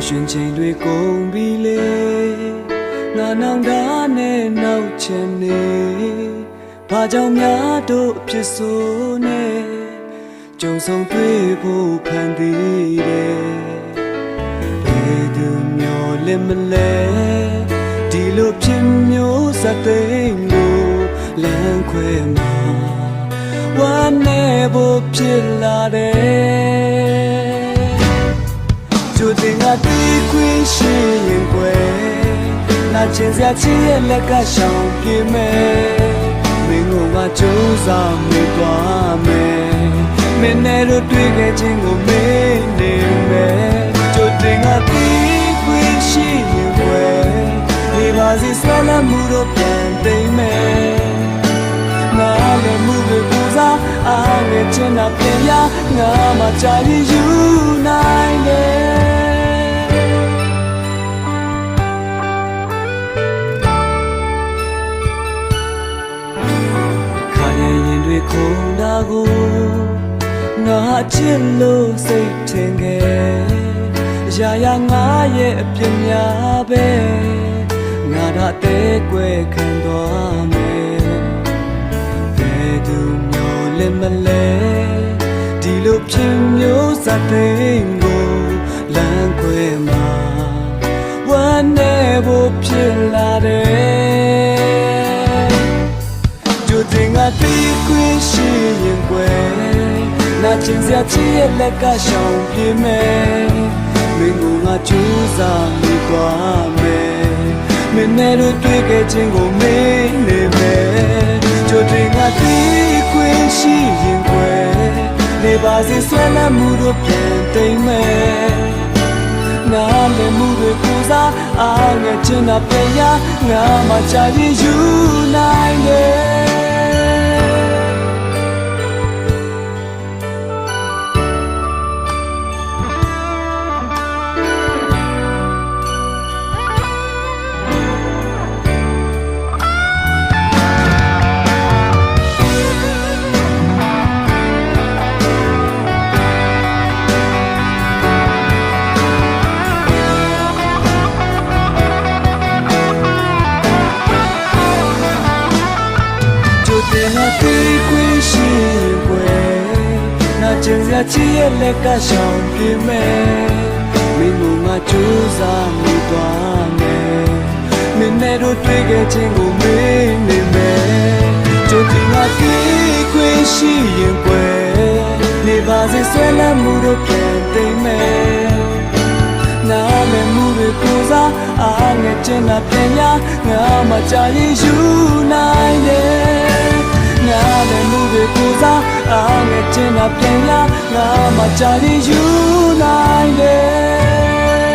ရှင်ချိန်တွေကုန်ပြီလေငါနောင်တနဲ့နောက်ချင်နေဘာကြောင့်များတို့ဖြစ်ဆိုနေကြုံဆုံတွေ့ဖို့ဖန်တီးတယ်ဘယ်သူမျော်လင့်မလဲဒီလိုဖြစ်မျိုးစတဲ့ကိုလမ်းခွဲမှာဝမ်းနေဖို့ဖြစ်လာတယ်ကျိုးတင်ငါတီးခွင့်ရှိရင်ကွယ်နာကျင်စရာချစ်ရဲ့လက်ကရှောင်ပြေမယ်မင်းကငါကြိုးစားမိသွားမယ်မင်းနဲ့တို့တွေ့ခဲ့ခြင်းကိုမင်းနေမယ်ကျိုးတင်ငါတီးခွင့်ရှိရင်ကွယ်ဒီပါစီဆွဲလမ်းမှုတို့ပြန်သိမ်းမယ်ငါလည်းမှုတွေပူစားအားနဲ့ချင်တာပြန်ရငါမှကြာရင်ယူနိုင်တယ်ခါရရင်တွေခုန်တာကိုငါချစ်လို့စိတ်ထင်ခဲ့ရာရာငါရဲ့အပြစ်များပဲငါဒါတဲ့ကွယ်ခံသွားမယ်ဘယ်သူမျော်လင့်မလဲဒီလိုဖြစ်မျိုးစတဲ့ကိုလမ်းခွဲမှာဝမ်းနေဖို့ဖြစ်လာတယ်ကျိုးတင်ငါတီးခွင့်ရှိရင်ကွယ်နာကျင်စရာချစ်ရဲ့လက်ကရှောင်ပြေမယ်မင်းကငါကြိုးစားမိသွားမယ်မင်းနဲ့တို့တွေ့ခဲ့ခြင်းကိုမင်းနေမယ်ကြိုတင်ငါတီးခွင့်ရှိရင်ကွယ်နေပါစေဆွဲလမ်းမှုတို့ပြန်သိမ်းမယ်နားလည်မှုတွေကိုစားအားငယ်ချင်တာပြန်ရငါမှကြာရင်ယူနိုင်တယ်တီးခွင့်ရှိရင်ကွယ်နာကျင်စရာချစ်ရဲ့လက်ကရှောင်ပြေမယ်မင်းကငါကြိုးစားမိသွားမယ်မင်းနဲ့တို့တွေ့ခဲ့ခြင်းကိုမင်းနေမယ်ကြိုတင်ငါတီးခွင့်ရှိရင်ကွယ်နေပါစေဆွဲလမ်းမှုတို့ပြန်သိမ်းမယ်နားလည်မှုတွေကိုစားအားငယ်ချင်တာပြန်ရငါမှကြာရင်ယူနိုင်တယ်ငါလည်းမှုတွေကိုစားအားငယ်ချင်တာပြန်ရငါမှကြာရင်ယူနိုင်တယ်